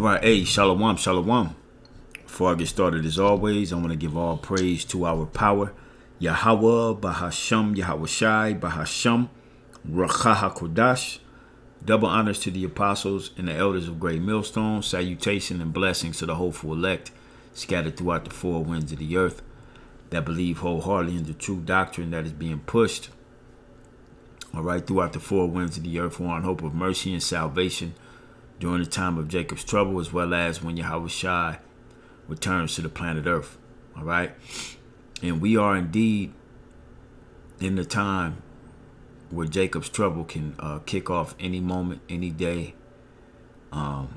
right, hey, shalom, shalom. Before I get started, as always, I want to give all praise to our power, Yahweh, Bahasham, Yahweh Shai, Bahasham, Racha HaKodash. Double honors to the apostles and the elders of Great Millstone. Salutation and blessings to the hopeful elect scattered throughout the four winds of the earth that believe wholeheartedly in the true doctrine that is being pushed. All right, throughout the four winds of the earth, we're on hope of mercy and salvation during the time of Jacob's trouble, as well as when Yahweh Shai returns to the planet Earth. All right, and we are indeed in the time where Jacob's trouble can kick off any moment, any day. And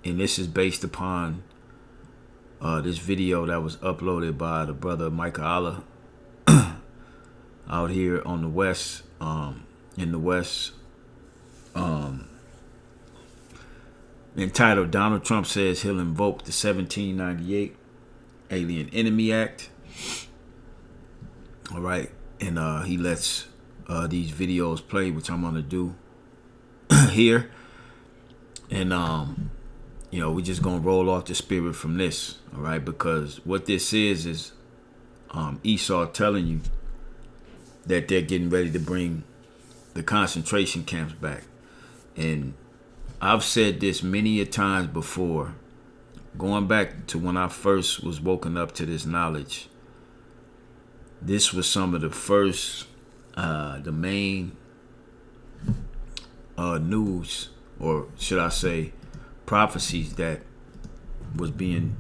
this is based upon this video that was uploaded by the brother Micah Allah out here on the west, in the west, entitled "Donald Trump Says He'll Invoke the 1798 Alien Enemy Act." All right, and he lets these videos play, which I'm gonna do here, and we're just gonna roll off the spirit from this. All right, because what this is Esau telling you that they're getting ready to bring the concentration camps back. And I've said this many a times before, going back to when I first was woken up to this knowledge. This was some of the first, the main news, or should I say prophecies, that was being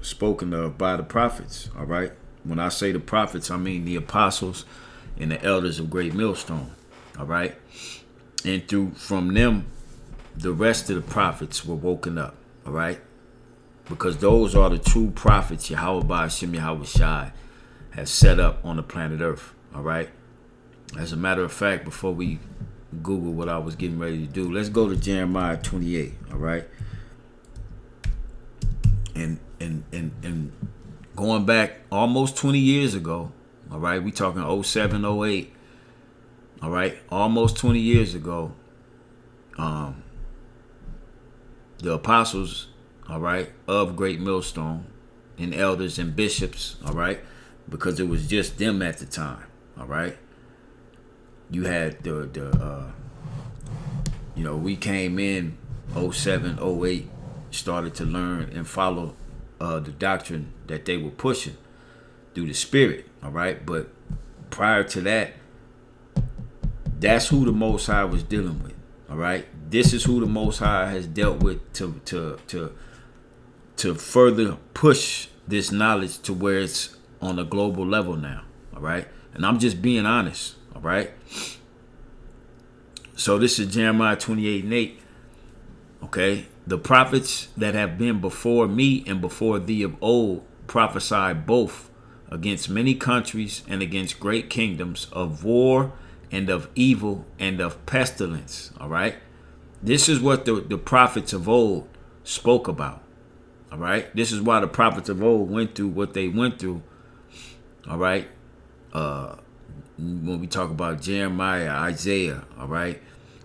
spoken of by the prophets. All right, when I say the prophets, I mean the apostles and the elders of Great Millstone. All right, and from them, the rest of the prophets were woken up. All right, because those are the true prophets Yahweh Ba'ashem Yahweh Shai has set up on the planet Earth. All right, as a matter of fact, before we Google what I was getting ready to do, let's go to Jeremiah 28. All right, and going back almost 20 years ago. All right, we talking 07, 08. All right, almost 20 years ago, the apostles, all right, of Great Millstone, and elders and bishops, all right, because it was just them at the time. All right, you had we came in 07, 08, started to learn and follow the doctrine that they were pushing through the spirit. All right, but prior to that, that's who the Most High was dealing with. All right, this is who the Most High has dealt with to further push this knowledge to where it's on a global level now. All right, and I'm just being honest. All right, so this is Jeremiah 28:8. Okay, the prophets that have been before me and before thee of old prophesied both against many countries and against great kingdoms, of war and of evil and of pestilence. All right, this is what the prophets of old spoke about. All right, this is why the prophets of old went through what they went through. All right, when we talk about Jeremiah, Isaiah, all right,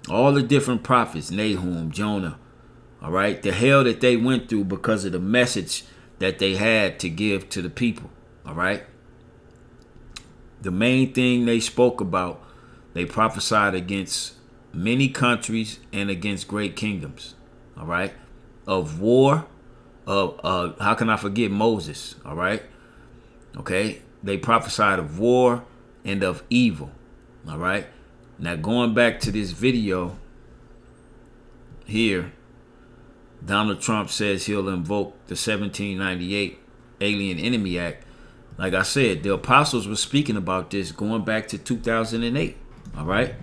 all the different prophets, Nahum, Jonah, all right, the hell that they went through because of the message that they had to give to the people. All right, the main thing they spoke about, they prophesied against many countries and against great kingdoms. All right, of war, of how can I forget Moses? All right, okay, they prophesied of war and of evil. All right, now going back to this video here, Donald Trump says he'll invoke the 1798 Alien Enemy Act. Like I said, the apostles were speaking about this going back to 2008. All right,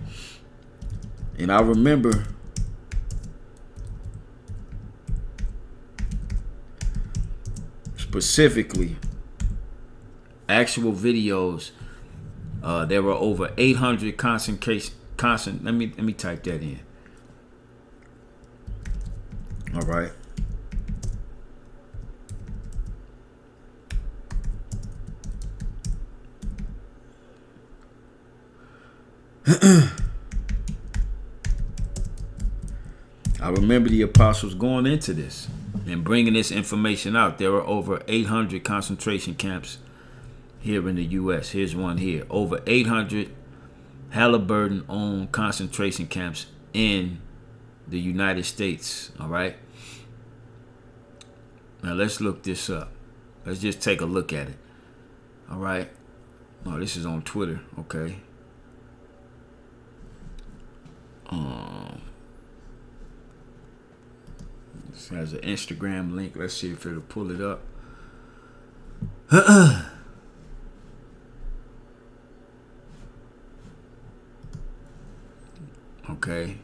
and I remember specifically actual videos. There were over 800 let me type that in. All right. I remember the apostles going into this and bringing this information out. There are over 800 concentration camps here in the U.S. Here's one here. Over 800 Halliburton-owned concentration camps in the United States. All right. Now let's look this up. Let's just take a look at it. All right. Oh, this is on Twitter. Okay. This has an Instagram link. Let's see if it'll pull it up. Okay.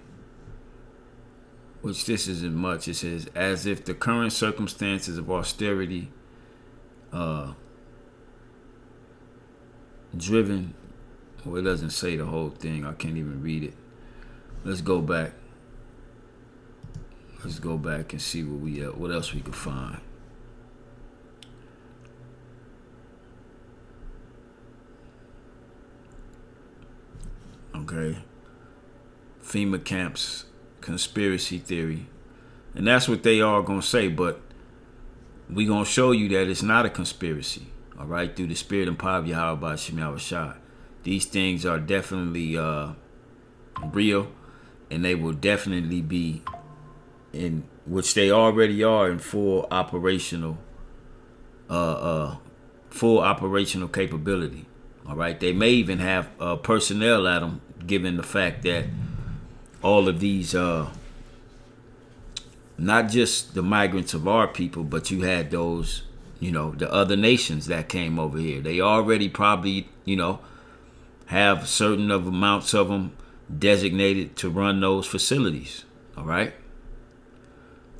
Which this isn't much. It says, as if the current circumstances of austerity driven. Well, it doesn't say the whole thing. I can't even read it. Let's go back. Let's go back and see what else we can find. Okay. FEMA camps, conspiracy theory. And that's what they are going to say, but we going to show you that it's not a conspiracy. All right, through the spirit and power of Yahweh Ba'ashem Yahawashi. These things are definitely real, and they will definitely be in, which they already are, in full operational capability. All right, they may even have personnel at them, given the fact that all of these, not just the migrants of our people, but you had those, the other nations that came over here. They already probably, have certain of amounts of them designated to run those facilities. All right.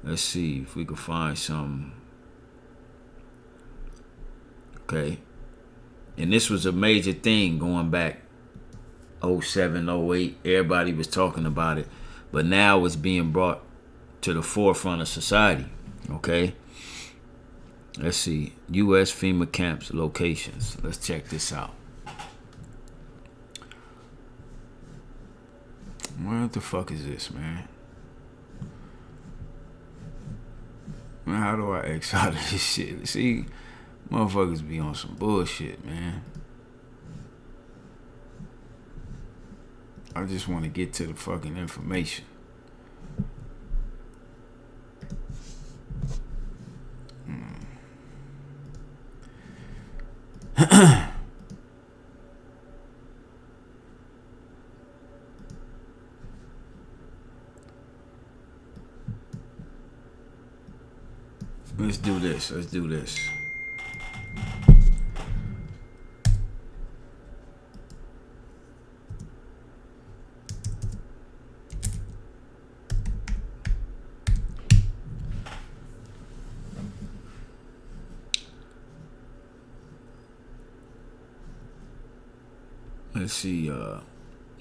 Let's see if we can find some. Okay. And this was a major thing going back 07, 08. Everybody was talking about it. But now it's being brought to the forefront of society. Okay. Let's see. U.S. FEMA camps locations. Let's check this out. What the fuck is this, man? Man, how do I X out of this shit? See, motherfuckers be on some bullshit, man. I just want to get to the fucking information. Let's do this. Let's do this. Let's see.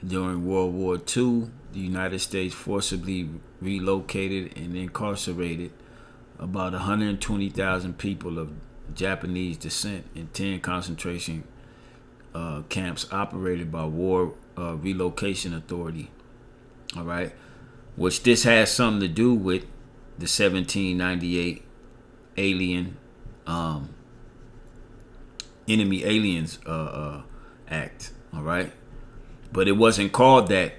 During World War II, the United States forcibly relocated and incarcerated about 120,000 people of Japanese descent in 10 concentration camps operated by War Relocation Authority. All right, which this has something to do with the 1798 Alien Enemy Aliens Act. All right, but it wasn't called that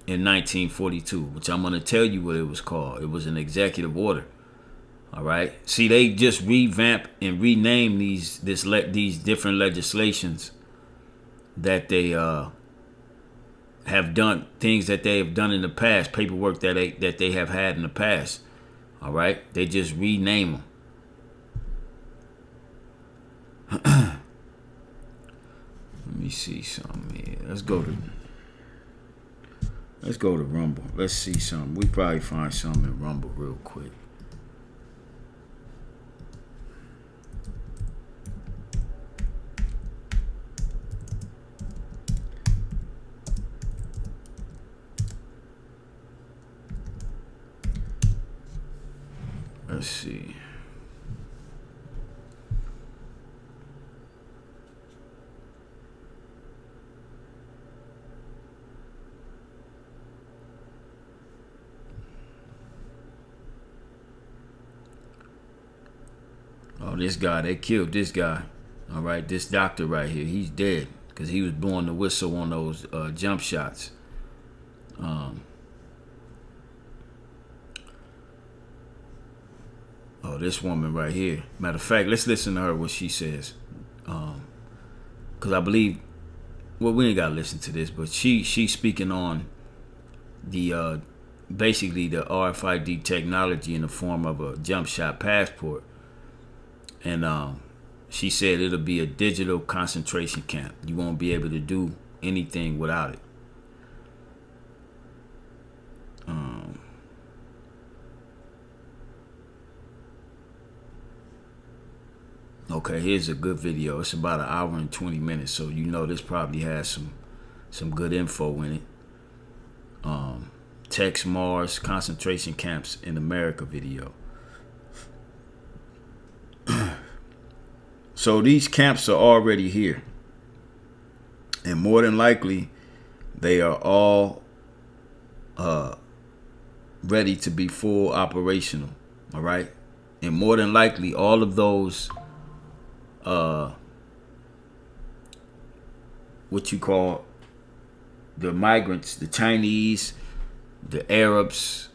in 1942, which I'm going to tell you what it was called. It was an executive order. All right. See, they just revamp and rename these different legislations that they have done, things that they have done in the past, paperwork that they have had in the past. All right. They just rename them. Let me see something here. Let's go to Rumble. Let's see something. We probably find something in Rumble real quick. Let's see. this guy, they killed this guy. All right, this doctor right here, he's dead because he was blowing the whistle on those jump shots. Oh, this woman right here. Matter of fact, let's listen to her, what she says. Because I believe, well, we ain't got to listen to this, but she's speaking on the basically the RFID technology in the form of a jump shot passport. And she said it'll be a digital concentration camp. You won't be able to do anything without it. Okay, here's a good video. It's about 1 hour and 20 minutes, so you know this probably has some good info in it. Tex Mars concentration camps in America video. So these camps are already here, and more than likely they are all ready to be full operational. All right, and more than likely all of those what you call the migrants, the Chinese, the Arabs,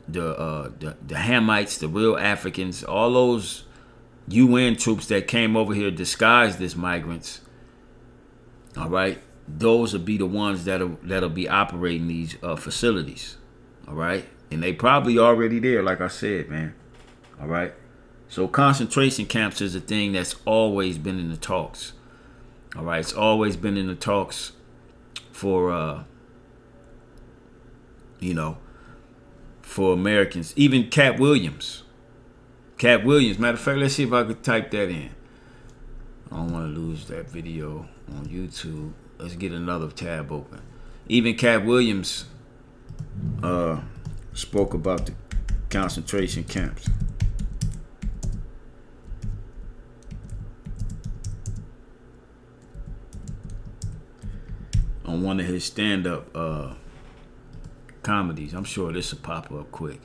the Hamites, the real Africans, all those UN troops that came over here disguised as migrants. All right, those will be the ones that'll be operating these facilities. All right, and they probably already there, like I said, man. All right. So concentration camps is a thing that's always been in the talks. All right, it's always been in the talks for, for Americans. Even Cat Williams. Matter of fact, let's see if I could type that in. I don't want to lose that video on YouTube. Let's get another tab open. Even Cat Williams spoke about the concentration camps. On one of his stand-up comedies. I'm sure this will pop up quick.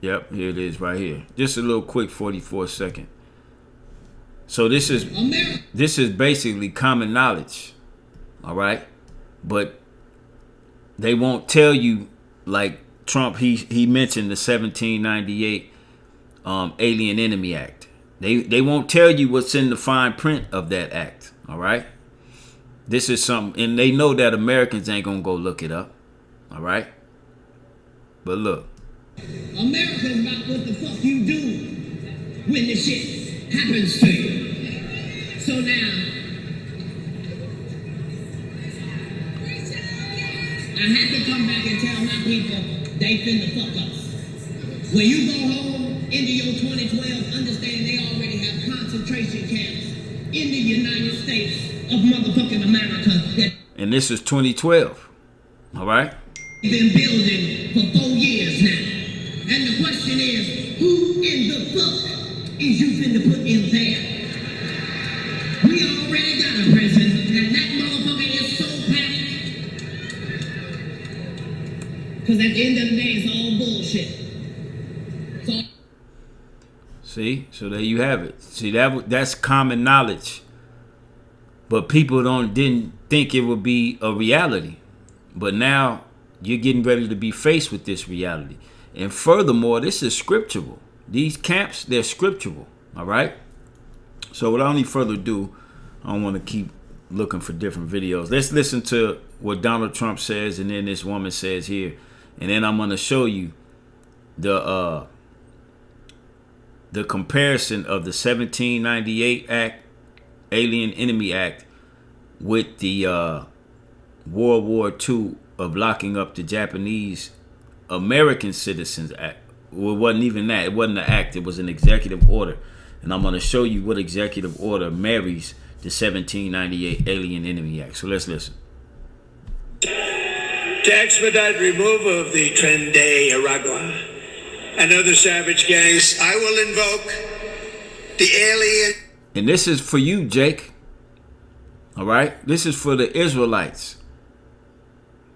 Yep, here it is right here. Just a little quick 44-second. So this is basically common knowledge. All right? But they won't tell you, like Trump, he mentioned the 1798 Alien Enemy Act. They won't tell you what's in the fine print of that act. All right. This is something, and they know that Americans ain't gonna go look it up. All right. But look, America's about what the fuck you do when the shit happens to you. So now, I have to come back and tell my people they finna fuck us. When you go home into your 2012, understand they already have concentration camps in the United States of motherfucking America. And this is 2012. All right? Been building for 4 years now. And the question is, who in the fuck is you finna put in there? We already got a president, and that motherfucker is so packed. Because at the end of the day, it's all bullshit. See, so there you have it. See, that's common knowledge, but people didn't think it would be a reality. But now you're getting ready to be faced with this reality, and furthermore, this is scriptural. These camps, they're scriptural. All right. So without any further ado, I don't want to keep looking for different videos. Let's listen to what Donald Trump says, and then this woman says here, and then I'm going to show you the comparison of the 1798 Act, Alien Enemy Act, with the World War II of locking up the Japanese American Citizens Act. Well, it wasn't even that. It wasn't an act. It was an executive order. And I'm going to show you what executive order marries the 1798 Alien Enemy Act. So let's listen. To expedite removal of the Tren de Aragua and other savage gangs, I will invoke the alien. And this is for you, Jake. All right? This is for the Israelites.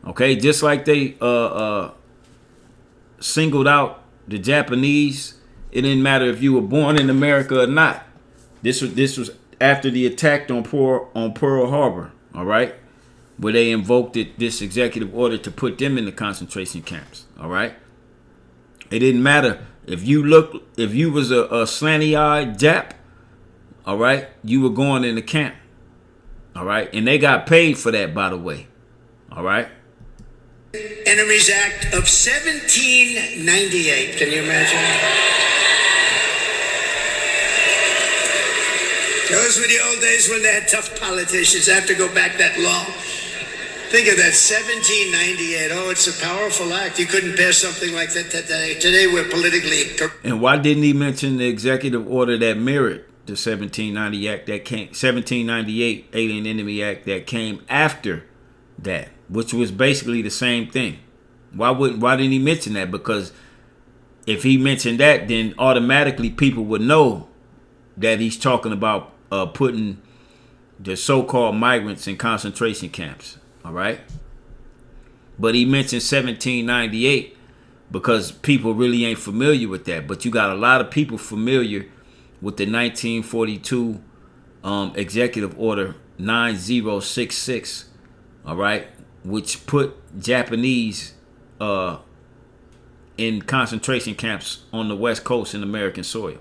Okay? Just like they singled out the Japanese. It didn't matter if you were born in America or not. This was after the attack on Pearl Harbor, all right, where they invoked this executive order to put them in the concentration camps, all right. It didn't matter if you was a slanty-eyed Jap, all right, you were going in the camp, all right, and they got paid for that, by the way, all right. Enemies Act of 1798. Can you imagine? Those were the old days when they had tough politicians. I have to go back that long. Think of that, 1798. Oh, it's a powerful act. You couldn't pass something like that today. Today we're politically correct. And why didn't he mention the executive order that mirrored the 1798 Alien Enemy Act that came after that, which was basically the same thing? Why didn't he mention that? Because if he mentioned that, then automatically people would know that he's talking about putting the so-called migrants in concentration camps, all right? But he mentioned 1798 because people really ain't familiar with that. But you got a lot of people familiar with the 1942 Executive Order 9066, all right, which put Japanese in concentration camps on the West Coast in American soil,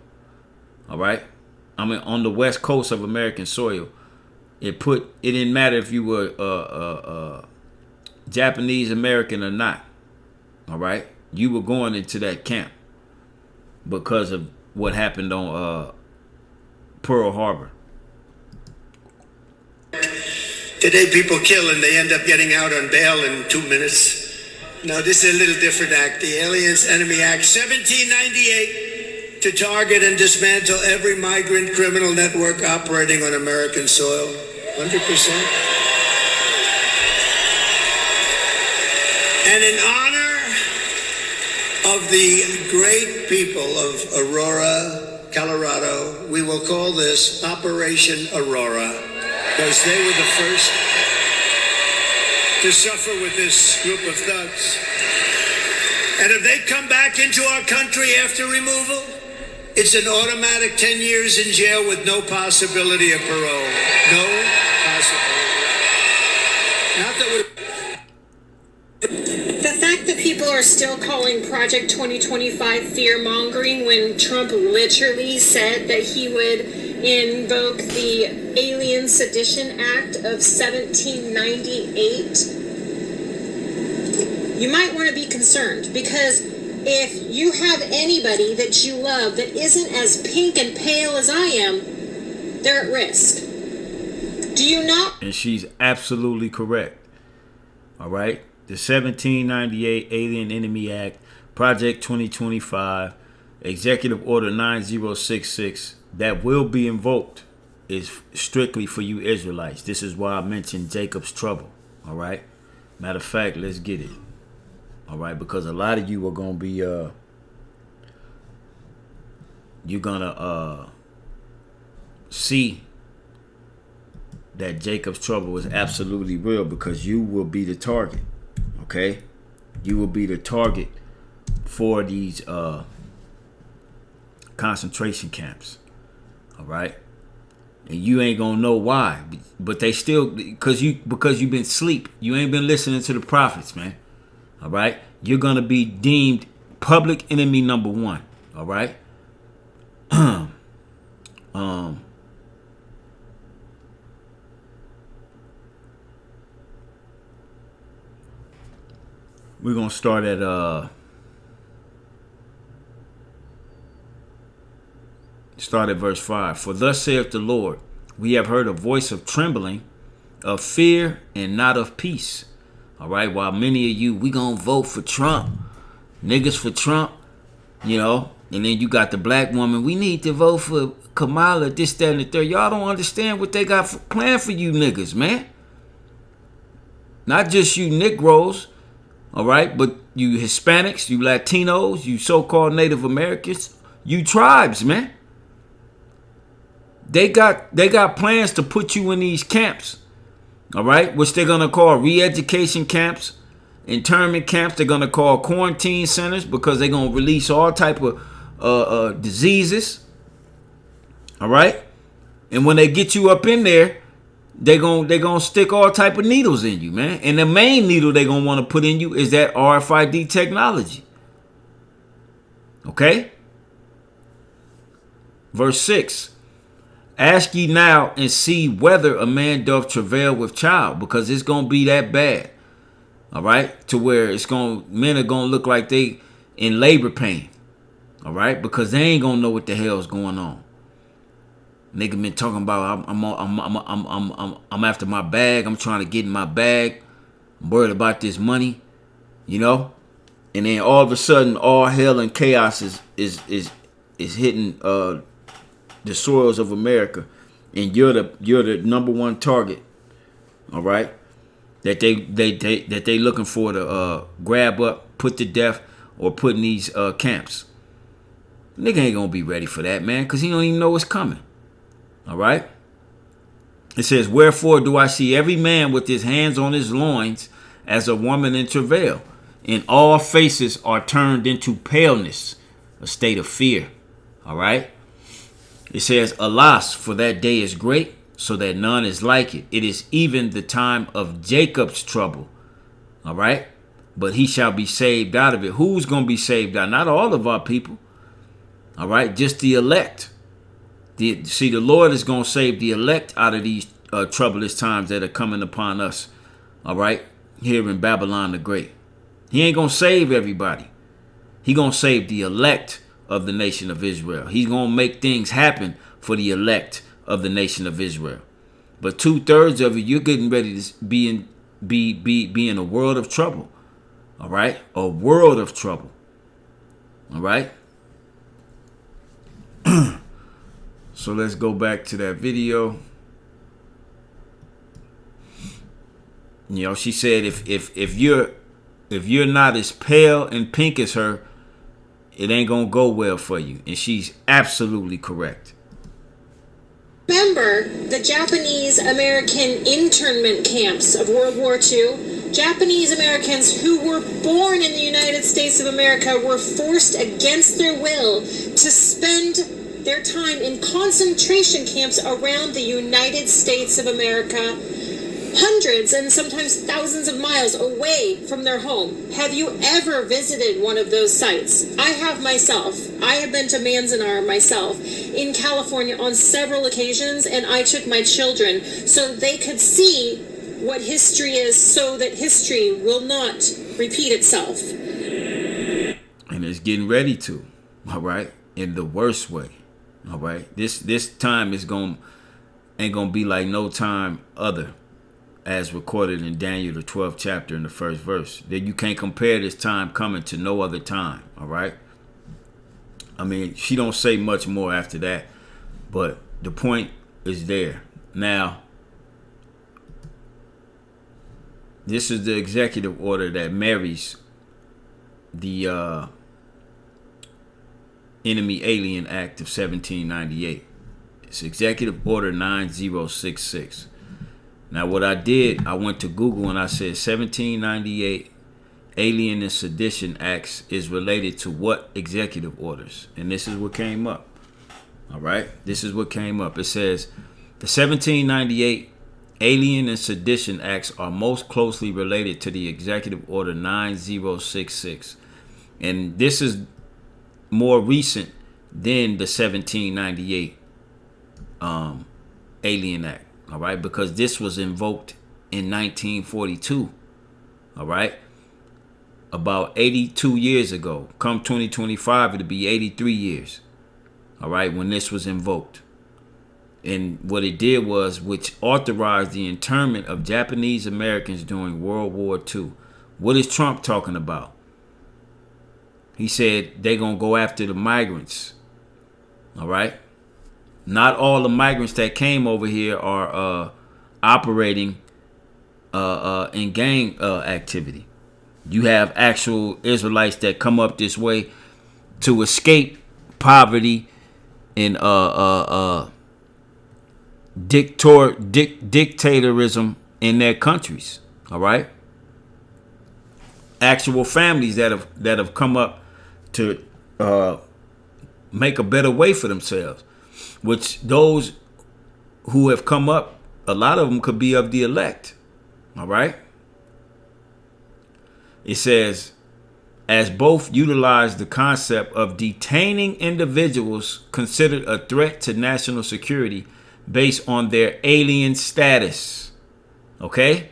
all right? I mean, on the West Coast of American soil. It didn't matter if you were Japanese American or not, all right? You were going into that camp because of what happened on Pearl Harbor. Today people kill and they end up getting out on bail in 2 minutes. No, this is a little different act. The Aliens Enemy Act, 1798, to target and dismantle every migrant criminal network operating on American soil. 100%. And in honor of the great people of Aurora, Colorado, we will call this Operation Aurora, because they were the first to suffer with this group of thugs. And if they come back into our country after removal, it's an automatic 10 years in jail with no possibility of parole. No possibility. Not that we... The fact that people are still calling Project 2025 fear-mongering when Trump literally said that he would invoke the Alien Sedition Act of 1798, you might want to be concerned, because if you have anybody that you love that isn't as pink and pale as I am, they're at risk. Do you not? And she's absolutely correct. All right. The 1798 Alien Enemy Act, Project 2025, Executive Order 9066, that will be invoked is strictly for you Israelites. This is why I mentioned Jacob's trouble. All right. Matter of fact, let's get it. All right, because a lot of you are going to be, you're going to see that Jacob's trouble is absolutely real, because you will be the target, okay? You will be the target for these concentration camps, all right? And you ain't going to know why, but they still, because you've been asleep. You ain't been listening to the prophets, man. All right, you're gonna be deemed public enemy number one. All right. We're gonna start at verse 5. For thus saith the Lord, we have heard a voice of trembling, of fear, and not of peace. All right, while many of you, we gonna vote for Trump. Niggas for Trump, you know. And then you got the black woman, we need to vote for Kamala, this, that, and the third. Y'all don't understand what they got planned for you niggas, man. Not just you Negroes, all right, but you Hispanics, you Latinos, you so-called Native Americans, you tribes, man. They got plans to put you in these camps. All right, which they're going to call re-education camps internment camps. They're gonna call quarantine centers because they're gonna release all type of diseases. All right, and when they get you up in there, they gonna stick all type of needles in you, man. And the main needle they gonna want to put in you is that RFID technology. Okay. Verse 6. Ask ye now and see whether a man doth travail with child, because it's gonna be that bad. All right, to where men are gonna look like they in labor pain. All right, because they ain't gonna know what the hell's going on. Nigga been talking about I'm after my bag. I'm trying to get in my bag. I'm worried about this money, you know. And then all of a sudden, all hell and chaos is hitting the soils of America, and you're the number one target. All right, that they looking for to grab up, put to death, or put in these camps. Nigga ain't gonna be ready for that, man, because he don't even know what's coming. All right. It says, wherefore do I see every man with his hands on his loins as a woman in travail, and all faces are turned into paleness, a state of fear. All right. It says, alas, for that day is great, so that none is like it. It is even the time of Jacob's trouble. All right. But he shall be saved out of it. Who's going to be saved out? Not all of our people. All right. Just the elect. The Lord is going to save the elect out of these troublous times that are coming upon us. All right. Here in Babylon the Great. He ain't going to save everybody. He going to save the elect of the nation of Israel. He's going to make things happen for the elect of the nation of Israel. But 2/3 of it, you're getting ready to be in a world of trouble. All right. A world of trouble. All right. So let's go back to that video. You know, she said if you're not as pale and pink as her, it ain't gonna go well for you. And she's absolutely correct. Remember the Japanese American internment camps of World War II? Japanese Americans who were born in the United States of America were forced against their will to spend their time in concentration camps around the United States of America, hundreds and sometimes thousands of miles away from their home. Have you ever visited one of those sites? I have myself. I have been to Manzanar myself in California on several occasions, and I took my children so they could see what history is, so that history will not repeat itself. And it's getting ready to, all right, in the worst way. All right, this time ain't gonna be like no time other, as recorded in Daniel the 12th chapter in the 1st verse. That you can't compare this time coming to no other time. All right. I mean, she don't say much more after that, but the point is there. Now, this is the executive order that marries the Enemy Alien Act of 1798. It's Executive Order 9066. Now, what I did, I went to Google and I said 1798 Alien and Sedition Acts is related to what executive orders? And this is what came up. All right? This is what came up. It says the 1798 Alien and Sedition Acts are most closely related to the Executive Order 9066. And this is more recent than the 1798 Alien Act. All right, because this was invoked in 1942. All right, about 82 years ago. Come 2025, it'll be 83 years. All right, when this was invoked. And what it did was, which authorized the internment of Japanese Americans during World War II. What is Trump talking about? He said they're going to go after the migrants. All right. Not all the migrants that came over here are operating in gang activity. You have actual Israelites that come up this way to escape poverty and dictatorism in their countries. All right. actual families that have come up to make a better way for themselves. Which those who have come up, a lot of them could be of the elect. All right. It says, as both utilize the concept of detaining individuals considered a threat to national security based on their alien status. Okay?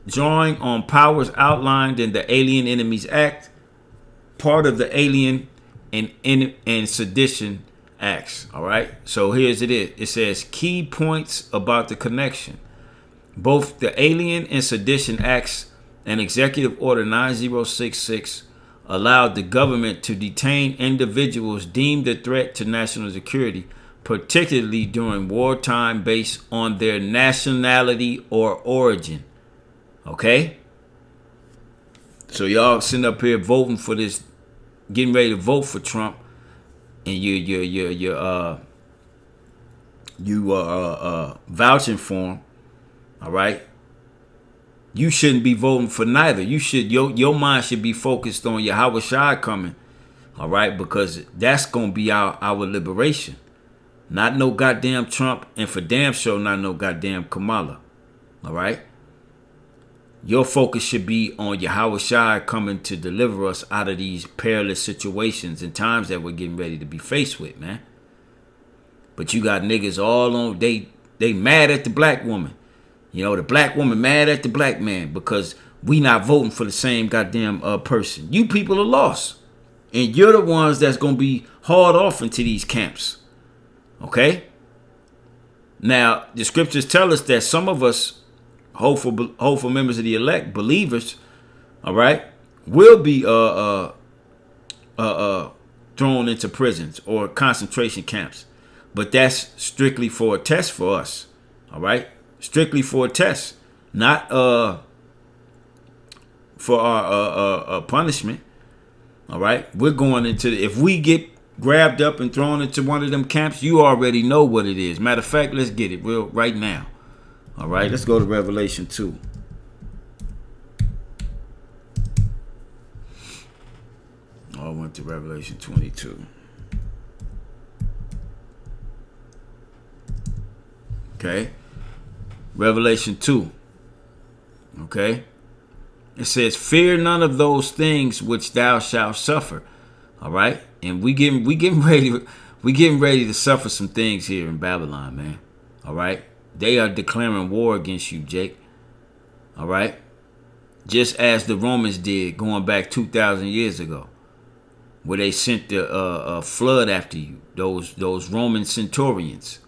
Drawing on powers outlined in the Alien Enemies Act, part of the Alien and Sedition Acts. All right? So here's it is. It says key points about the connection. Both the Alien and Sedition Acts and Executive Order 9066 allowed the government to detain individuals deemed a threat to national security, particularly during wartime, based on their nationality or origin. Okay? So y'all sitting up here voting for this, getting ready to vote for Trump, and you vouching for him. All right? You shouldn't be voting for neither. You should your mind should be focused on Yahweh Shai coming. All right, because that's gonna be our liberation. Not no goddamn Trump, and for damn sure not no goddamn Kamala. All right. Your focus should be on Yahweh Shai coming to deliver us out of these perilous situations and times that we're getting ready to be faced with, man. But you got niggas all on they mad at the black woman. You know, the black woman mad at the black man because we not voting for the same goddamn person. You people are lost. And you're the ones that's going to be hauled off into these camps. Okay? Now, the scriptures tell us that some of us, hopeful members of the elect, believers, all right, will be thrown into prisons or concentration camps. But that's strictly for a test for us. All right? Strictly for a test, not for our punishment. All right, we're going into if we get grabbed up and thrown into one of them camps, you already know what it is. Matter of fact, let's get it right now. All right, let's go to Revelation 2. I went to Revelation 22. Okay. Revelation 2. Okay. It says, fear none of those things which thou shalt suffer. All right. And we getting ready to suffer some things here in Babylon, man. All right. They are declaring war against you, Jake. All right. Just as the Romans did going back 2,000 years ago, where they sent the flood after you. Those Roman centurions.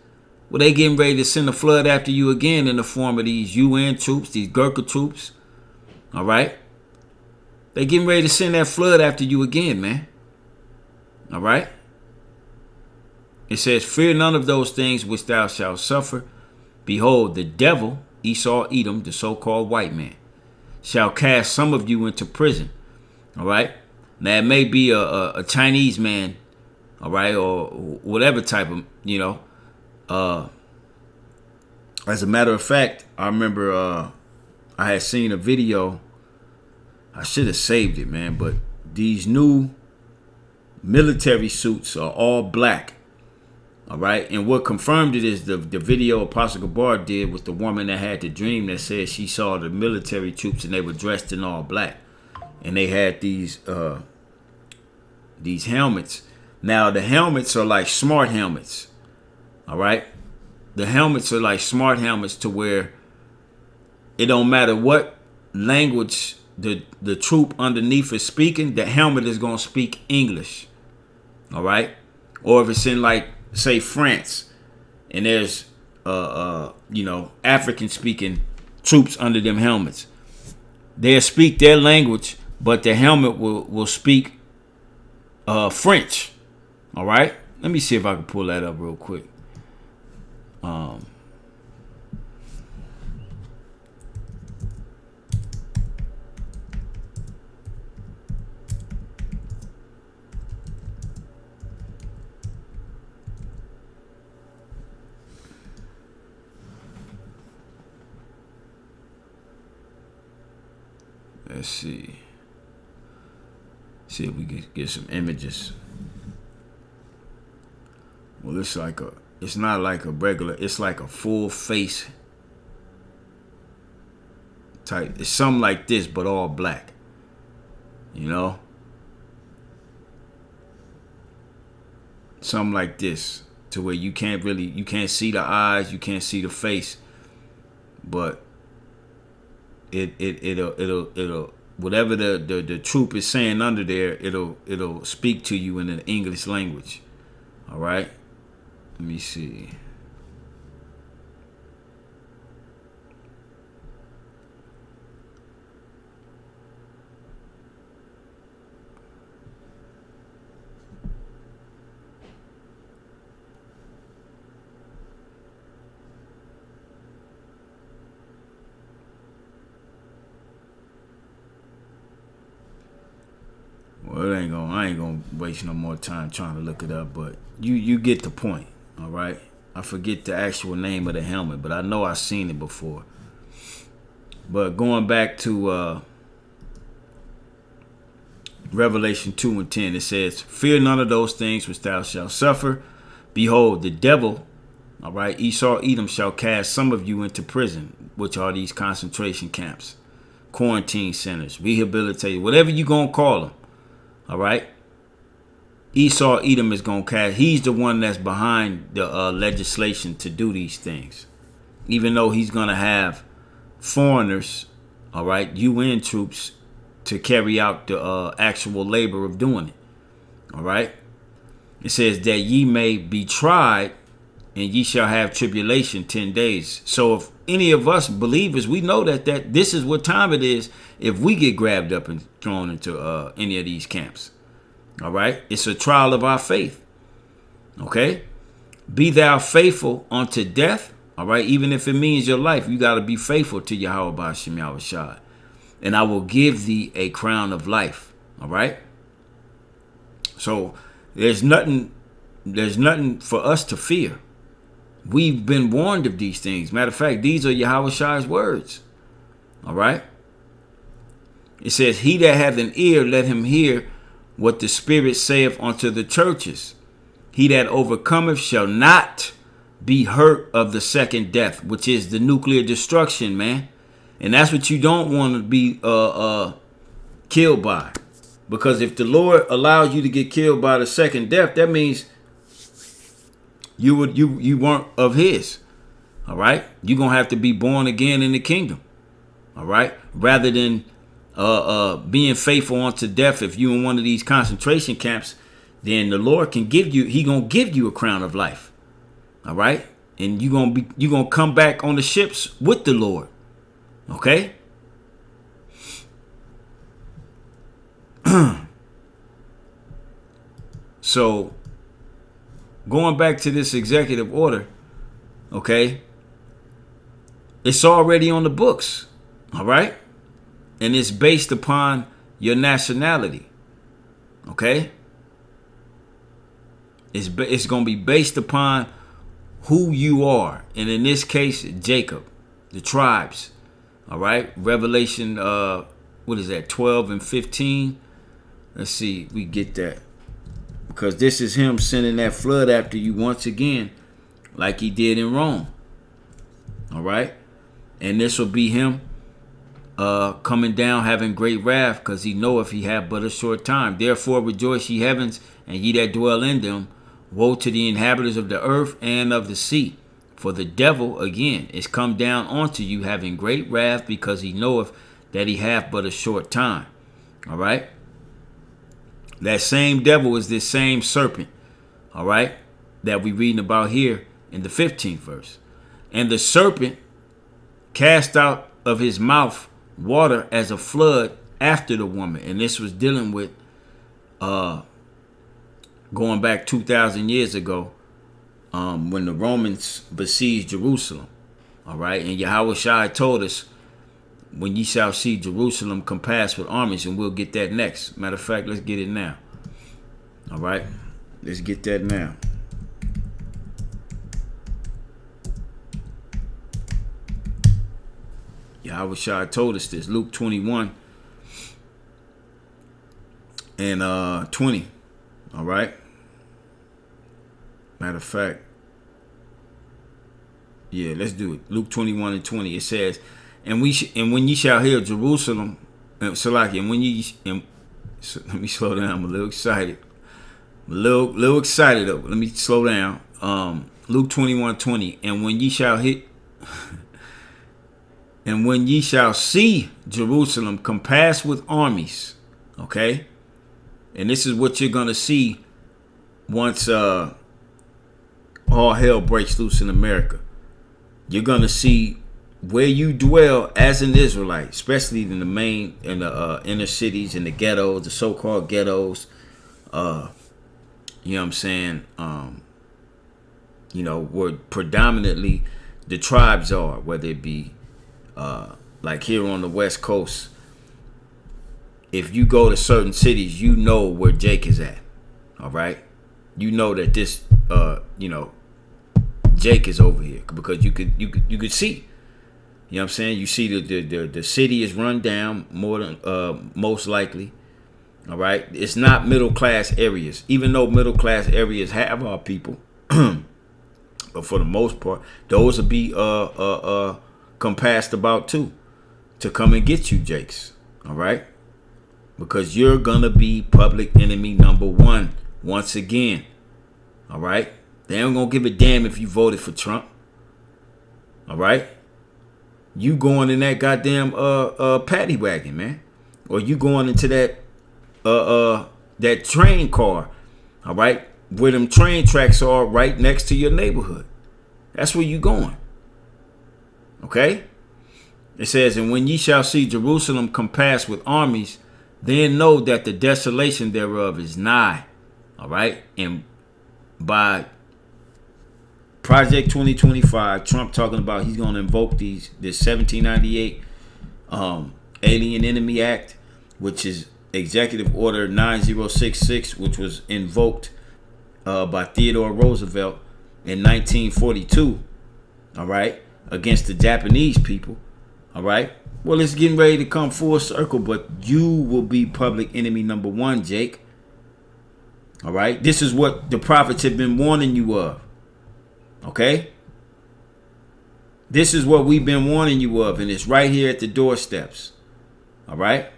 Well, they getting ready to send a flood after you again in the form of these UN troops, these Gurkha troops. All right? They getting ready to send that flood after you again, man. All right? It says, fear none of those things which thou shalt suffer. Behold, the devil, Esau, Edom, the so-called white man, shall cast some of you into prison. All right? Now, it may be a Chinese man, all right, or whatever type of, you know. As a matter of fact, I remember I had seen a video. I should have saved it, man. But these new military suits are all black. All right. And what confirmed it is the video Apostle Gabar did with the woman that had the dream that said she saw the military troops and they were dressed in all black. And they had these helmets. Now, the helmets are like smart helmets. All right. The helmets are like smart helmets to where it don't matter what language the troop underneath is speaking, the helmet is going to speak English. All right. Or if it's in like, say, France and there's, African speaking troops under them helmets, they'll speak their language, but the helmet will speak French. All right. Let me see if I can pull that up real quick. Let's see. See if we can get some images. Well, it's not like a regular, it's like a full face type. It's something like this, but all black. You know? Something like this, to where you can't see the eyes, you can't see the face, but it'll whatever the troop is saying under there, it'll speak to you in an English language. All right, let me see. Well, I ain't gonna waste no more time trying to look it up, but you get the point, all right? I forget the actual name of the helmet, but I know I've seen it before. But going back to Revelation 2 and 10, it says, "Fear none of those things which thou shalt suffer. Behold, the devil," all right, Esau, Edom, "shall cast some of you into prison," which are these concentration camps, quarantine centers, rehabilitation, whatever you gonna call them. All right. Esau, Edom is going to cast. He's the one that's behind the legislation to do these things. Even though he's going to have foreigners, all right, UN troops to carry out the actual labor of doing it. All right. It says that ye may be tried and ye shall have tribulation 10 days. So if any of us believers, we know that this is what time it is if we get grabbed up and thrown into any of these camps. All right. It's a trial of our faith. Okay. Be thou faithful unto death. All right. Even if it means your life, you got to be faithful to Yahweh Ba'ashem Yahushua. And I will give thee a crown of life. All right. So there's nothing for us to fear. We've been warned of these things. Matter of fact, these are Yahushua's words. All right. It says, "He that hath an ear, let him hear what the Spirit saith unto the churches. He that overcometh shall not be hurt of the second death," which is the nuclear destruction, man. And that's what you don't want to be killed by. Because if the Lord allows you to get killed by the second death, that means you weren't of his. All right. You're going to have to be born again in the kingdom. All right. Rather than being faithful unto death, if you in one of these concentration camps, then the Lord can give you, he going to give you a crown of life. All right. And you're going to come back on the ships with the Lord. Okay. So going back to this executive order, okay, it's already on the books. All right. And it's based upon your nationality. Okay. It's going to be based upon who you are. And in this case, Jacob, the tribes. All right. Revelation, what is that? 12 and 15. Let's see if we get that. Because this is him sending that flood after you once again, like he did in Rome. All right. And this will be him coming down, having great wrath, because he knoweth he have but a short time. Therefore rejoice, ye heavens, and ye that dwell in them. Woe to the inhabitants of the earth and of the sea. For the devil, again, is come down unto you, having great wrath, because he knoweth that he hath but a short time. All right. That same devil is this same serpent. All right. That we reading about here in the 15th verse. And the serpent cast out of his mouth water as a flood after the woman. And this was dealing with going back 2,000 years ago, when the Romans besieged Jerusalem. All right. And Yahushua told us, when ye shall see Jerusalem compassed with armies, and we'll get that next. Matter of fact, let's get it now. All right. Let's get that now. Yahushua told us this. Luke 21 and 20. All right. Matter of fact, yeah, let's do it. Luke 21 and 20. It says, and when ye shall hear Jerusalem, Salaki, and when ye, so let me slow down. I'm a little excited. A little excited though. Let me slow down. Luke 21:20. And when ye shall hit, and when ye shall see Jerusalem compassed with armies, okay? And this is what you're gonna see once all hell breaks loose in America. You're gonna see where you dwell as an Israelite, especially in the inner cities, in the ghettos, the so-called ghettos. You know what I'm saying? Where predominantly the tribes are, whether it be like here on the West Coast. If you go to certain cities, you know where Jake is at. All right, you know that this, Jake is over here because you could see. You know what I'm saying? You see the city is run down more than most likely. All right, it's not middle class areas, even though middle class areas have our people, but for the most part, those will be compassed about too, to come and get you, Jakes. All right, because you're gonna be public enemy number one once again. All right, they ain't gonna give a damn if you voted for Trump. All right, you going in that goddamn paddy wagon, man, or you going into that train car, all right, where them train tracks are right next to your neighborhood. That's where you going. Okay? It says, and when ye shall see Jerusalem compassed with armies, then know that the desolation thereof is nigh. All right? And by Project 2025, Trump talking about he's going to invoke this 1798 Alien Enemy Act, which is Executive Order 9066, which was invoked by Theodore Roosevelt in 1942, all right, against the Japanese people, all right. Well, it's getting ready to come full circle, but you will be public enemy number one, Jake. All right, this is what the prophets have been warning you of, okay? This is what we've been warning you of, and it's right here at the doorsteps, all right?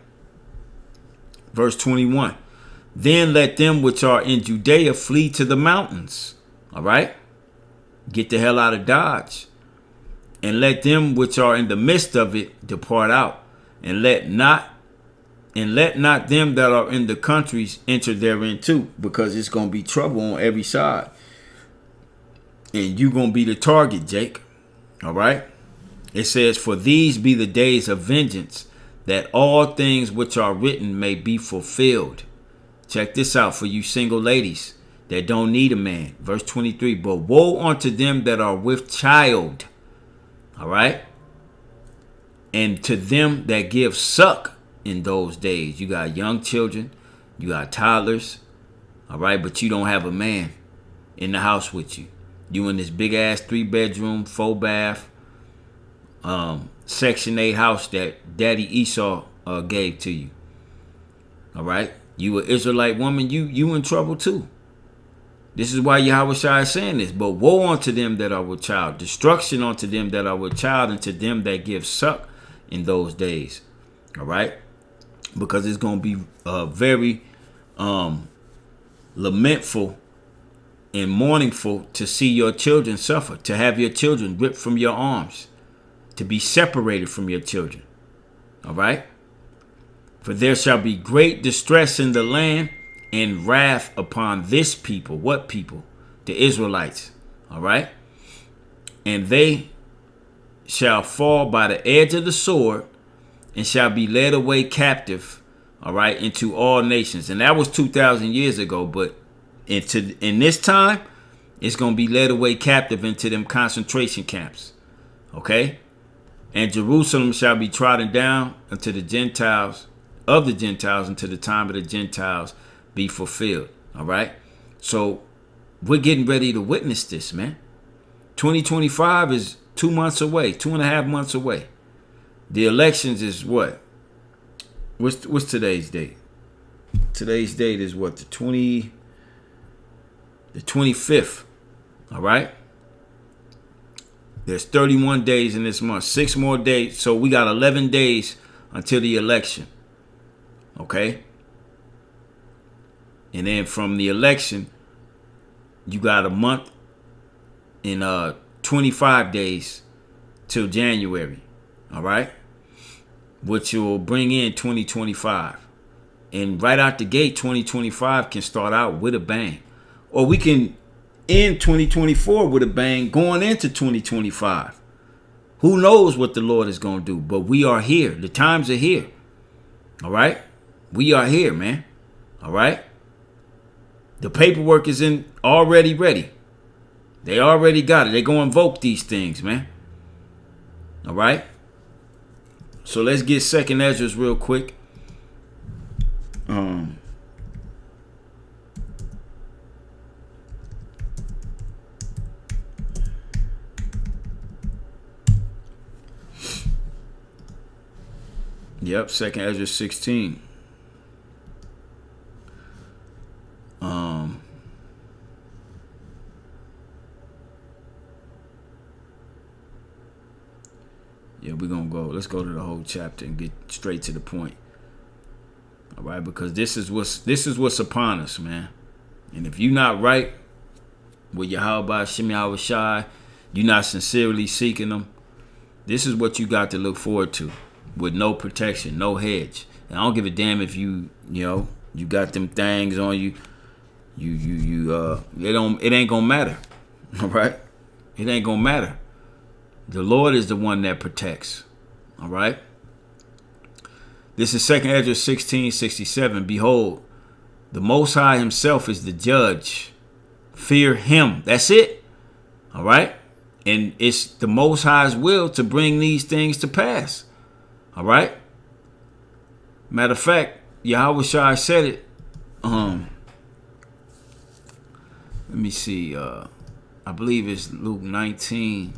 Verse 21. Then let them which are in Judea flee to the mountains. All right. Get the hell out of Dodge. And let them which are in the midst of it depart out. And let not them that are in the countries enter therein too, because it's going to be trouble on every side. And you're going to be the target, Jake. All right. It says, for these be the days of vengeance, that all things which are written may be fulfilled. Check this out for you single ladies that don't need a man. Verse 23. But woe unto them that are with child. All right. And to them that give suck in those days. You got young children. You got toddlers. All right. But you don't have a man in the house with you. You in this big ass 3-bedroom, 4-bath, Section 8 house that Daddy Esau gave to you. All right. You an Israelite woman, you in trouble too. This is why Yahweh Shai is saying this. But woe unto them that are with child, destruction unto them that are with child, and to them that give suck in those days. All right. Because it's going to be very lamentful and mourningful to see your children suffer, to have your children ripped from your arms, to be separated from your children. All right. For there shall be great distress in the land and wrath upon this people. What people? The Israelites. All right. And they shall fall by the edge of the sword and shall be led away captive. All right. Into all nations. And that was 2,000 years ago. But in this time, it's going to be led away captive into them concentration camps. Okay. And Jerusalem shall be trodden down unto the Gentiles, of the Gentiles, until the time of the Gentiles be fulfilled. All right. So we're getting ready to witness this, man. 2025 is 2 months away, 2.5 months away. The elections is what? What's today's date? Today's date is what, the 25th. All right. There's 31 days in this month, 6 more days. So we got 11 days until the election. Okay. And then from the election, you got a month and 25 days till January. All right. Which will bring in 2025. And right out the gate, 2025 can start out with a bang. Or we can end 2024 with a bang going into 2025. Who knows what the Lord is going to do? But we are here. The times are here. All right? We are here, man. All right? The paperwork is already ready. They already got it. They're going to invoke these things, man. All right? So let's get 2nd Ezra real quick. Yep, 2nd Ezra 16. Yeah, we're gonna go. Let's go to the whole chapter and get straight to the point. All right, because this is what's upon us, man. And if you're not right with Yahweh Shem Yahweh Shai, you're not sincerely seeking them, this is what you got to look forward to. With no protection, no hedge. And I don't give a damn if you got them things on you. It ain't gonna matter. All right? It ain't gonna matter. The Lord is the one that protects. All right? This is 2nd Ezra 16:67. Behold, the Most High himself is the judge. Fear him. That's it. All right? And it's the Most High's will to bring these things to pass. All right? Matter of fact, Yahweh Shai said it. Let me see. I believe it's Luke 19.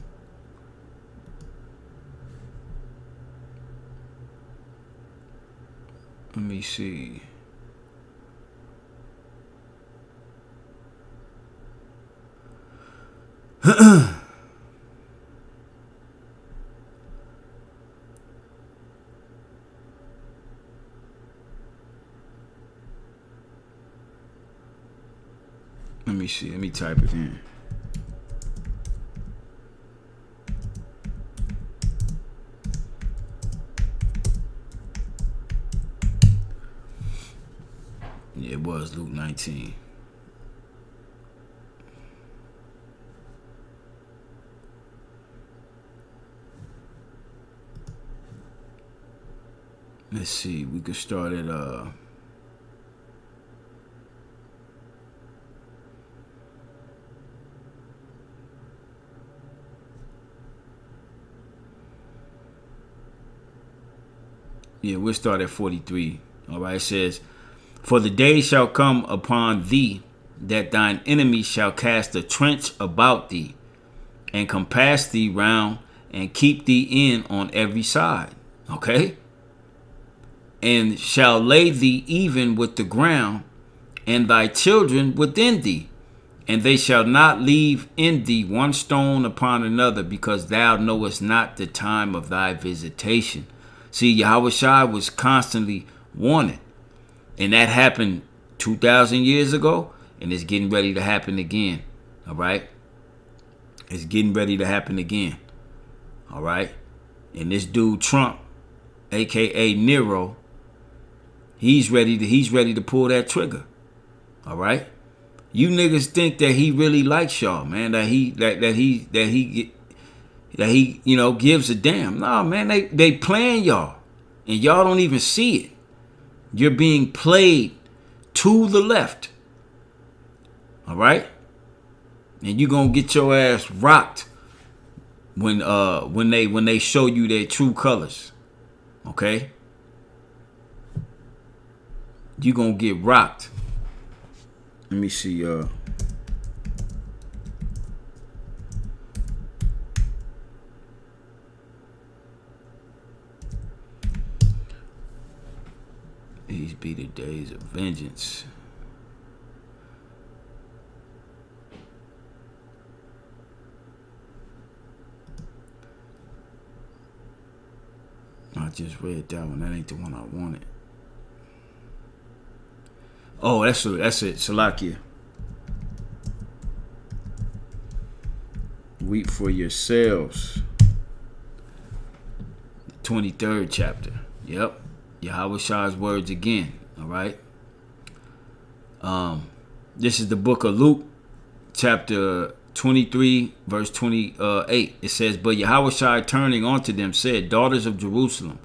Let me see. Let me see. Let me type it in. Yeah, it was Luke 19. Let's see. We could start at yeah, we'll start at 43. All right, it says, for the day shall come upon thee that thine enemy shall cast a trench about thee, and compass thee round, and keep thee in on every side. Okay? And shall lay thee even with the ground, and thy children within thee, and they shall not leave in thee one stone upon another, because thou knowest not the time of thy visitation. See, Yahweh Shai was constantly warning. And that happened 2,000 years ago, and it's getting ready to happen again. All right? It's getting ready to happen again. All right? And this dude Trump, a.k.a. Nero, he's ready to pull that trigger. All right? You niggas think that he really likes y'all, man, that he gives a damn. Nah, man, they playing y'all, and y'all don't even see it. You're being played to the left. All right? And you're going to get your ass rocked when they show you their true colors. Okay? You're going to get rocked. Let me see. These be the days of vengeance. I just read that one. That ain't the one I wanted. Oh, that's it. Salakia. Weep for yourselves. 23rd chapter. Yep. Yahweh Shah's words again. All right. This is the book of Luke, chapter 23, verse 28. It says, but Yahweh Shah turning unto them said, daughters of Jerusalem,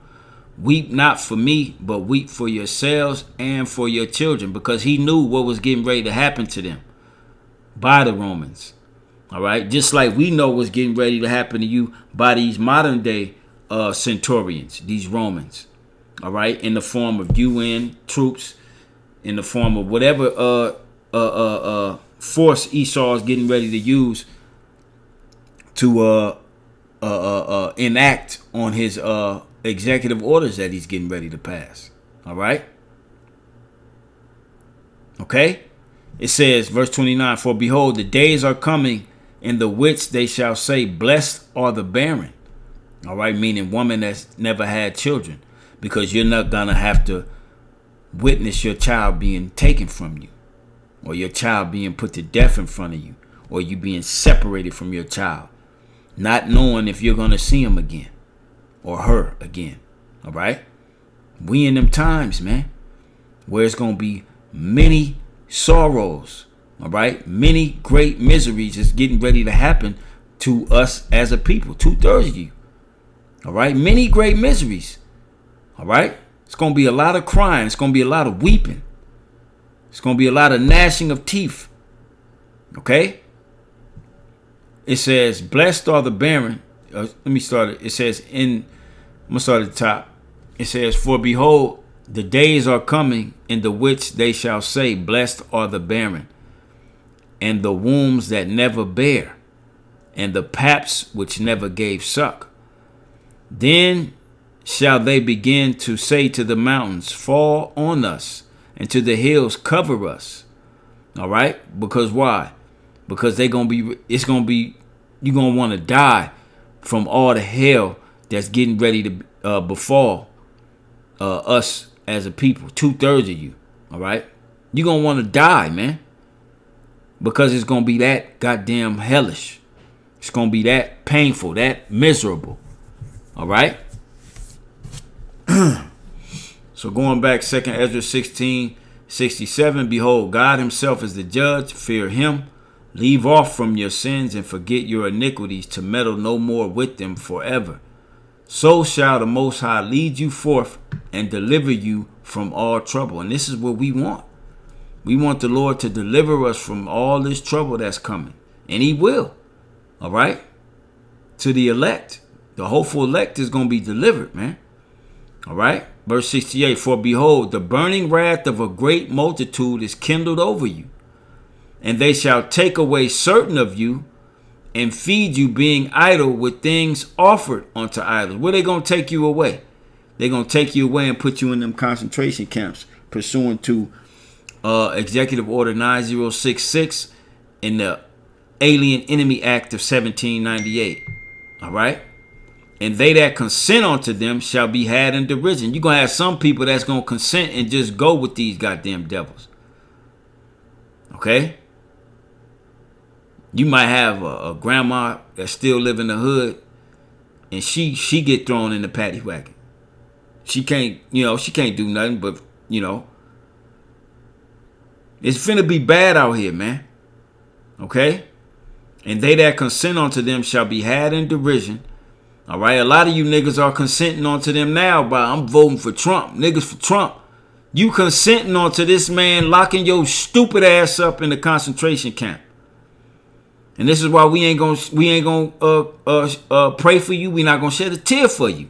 weep not for me, but weep for yourselves and for your children, because he knew what was getting ready to happen to them by the Romans. All right. Just like we know what's getting ready to happen to you by these modern day centurions, these Romans. All right. In the form of UN troops, in the form of whatever force Esau is getting ready to use to enact on his executive orders that he's getting ready to pass. All right. Okay. It says, verse 29, for behold, the days are coming in the which they shall say, blessed are the barren. All right. Meaning woman that's never had children, because you're not going to have to witness your child being taken from you, or your child being put to death in front of you, or you being separated from your child, not knowing if you're going to see him again or her again. All right. We in them times, man, where it's going to be many sorrows. All right. Many great miseries is getting ready to happen to us as a people. 2/3 of you. All right. Many great miseries. All right. It's going to be a lot of crying. It's going to be a lot of weeping. It's going to be a lot of gnashing of teeth. Okay. It says, blessed are the barren. Let me start it. It says I'm going to start at the top. It says, for behold, the days are coming in the which they shall say, blessed are the barren, and the wombs that never bare, and the paps which never gave suck. Then shall they begin to say to the mountains, fall on us, and to the hills, cover us. All right. Because why? Because you're going to want to die from all the hell that's getting ready to befall us as a people. 2/3 of you. All right. You're going to want to die, man, because it's going to be that goddamn hellish. It's going to be that painful, that miserable. All right. So going back, 2nd Ezra 16:67, behold, God himself is the judge. Fear him. Leave off from your sins and forget your iniquities, to meddle no more with them forever. So shall the Most High lead you forth and deliver you from all trouble. And this is what we want. We want the Lord to deliver us from all this trouble that's coming. And he will. All right. To the elect. The hopeful elect is going to be delivered, man. All right. Verse 68. For behold, the burning wrath of a great multitude is kindled over you. And they shall take away certain of you and feed you, being idle with things offered unto idols. Where they going to take you away? They're going to take you away and put you in them concentration camps, pursuant to Executive Order 9066 in the Alien Enemy Act of 1798. All right. And they that consent unto them shall be had in derision. You're going to have some people that's going to consent and just go with these goddamn devils. Okay. You might have a grandma that still live in the hood, and she get thrown in the paddy wagon. She can't do nothing, but it's finna be bad out here, man. Okay? And they that consent unto them shall be had in derision. All right? A lot of you niggas are consenting onto them now by, I'm voting for Trump. Niggas for Trump. You consenting onto this man locking your stupid ass up in the concentration camp. And this is why we ain't gonna pray for you. We not gonna shed a tear for you.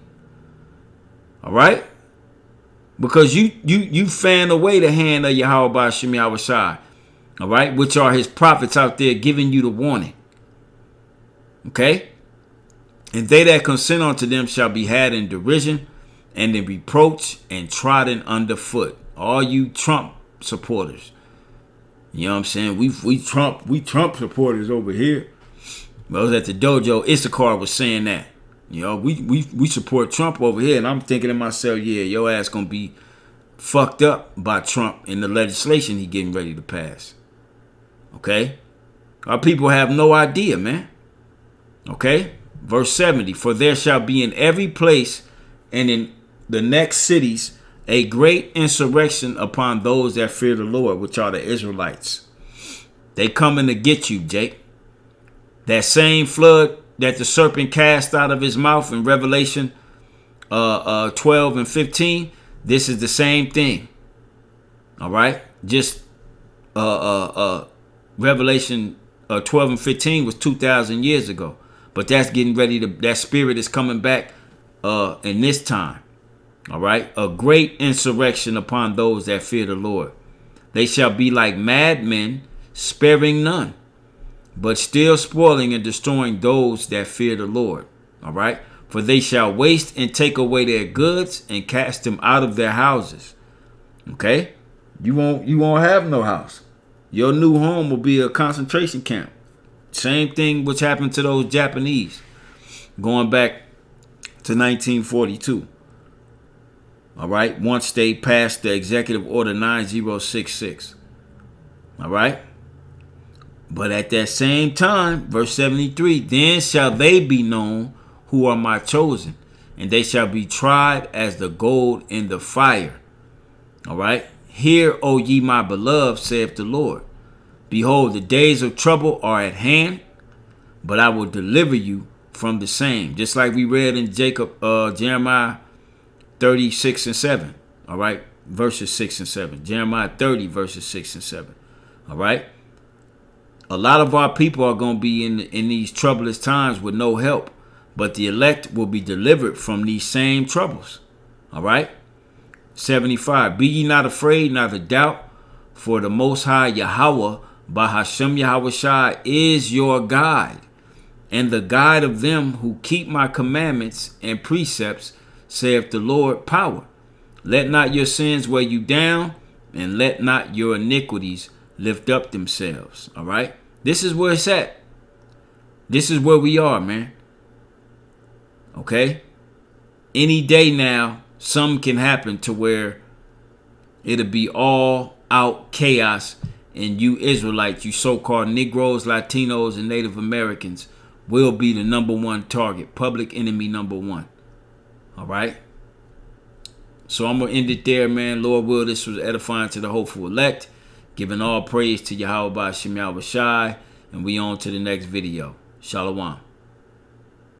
All right? Because you fan away the hand of Yahweh Ba'ashem Yahweh Shai. All right? Which are his prophets out there giving you the warning. Okay? And they that consent unto them shall be had in derision and in reproach and trodden underfoot. All you Trump supporters. You know what I'm saying? We Trump supporters over here. I was at the dojo. Issachar was saying that. You know, we support Trump over here. And I'm thinking to myself, yeah, your ass gonna be fucked up by Trump in the legislation he getting ready to pass. Okay? Our people have no idea, man. Okay? Verse 70, for there shall be in every place and in the next cities a great insurrection upon those that fear the Lord, which are the Israelites. They coming to get you, Jake. That same flood that the serpent cast out of his mouth in Revelation 12 and 15, this is the same thing. All right? Just Revelation 12 and 15 was 2,000 years ago. But that's getting ready to, that spirit is coming back in this time. All right? A great insurrection upon those that fear the Lord. They shall be like madmen, sparing none, but still spoiling and destroying those that fear the Lord. All right? For they shall waste and take away their goods and cast them out of their houses. Okay? You won't have no house. Your new home will be a concentration camp. Same thing which happened to those Japanese going back to 1942. All right? Once they passed the Executive Order 9066. All right? But at that same time, verse 73, then shall they be known who are my chosen, and they shall be tried as the gold in the fire. All right? Hear, O ye my beloved, saith the Lord. Behold, the days of trouble are at hand, but I will deliver you from the same. Just like we read in Jeremiah 36 and 7. All right? Verses 6 and 7. Jeremiah 30, verses 6 and 7. All right? A lot of our people are going to be in these troublous times with no help, but the elect will be delivered from these same troubles. All right? 75. Be ye not afraid, neither doubt, for the Most High Yahweh, Bahashem Yahushai, is your guide, and the guide of them who keep my commandments and precepts, saith the Lord power. Let not your sins weigh you down, and let not your iniquities lift up themselves. All right? This is where it's at. This is where we are, man. Okay? Any day now, something can happen to where it'll be all out chaos, and you Israelites, you so-called Negroes, Latinos, and Native Americans will be the number one target, public enemy number one. All right? So I'm going to end it there, man. Lord will, this was edifying to the hopeful elect, giving all praise to Yahweh Ba'ashem Yahushai, and we on to the next video. Shalom.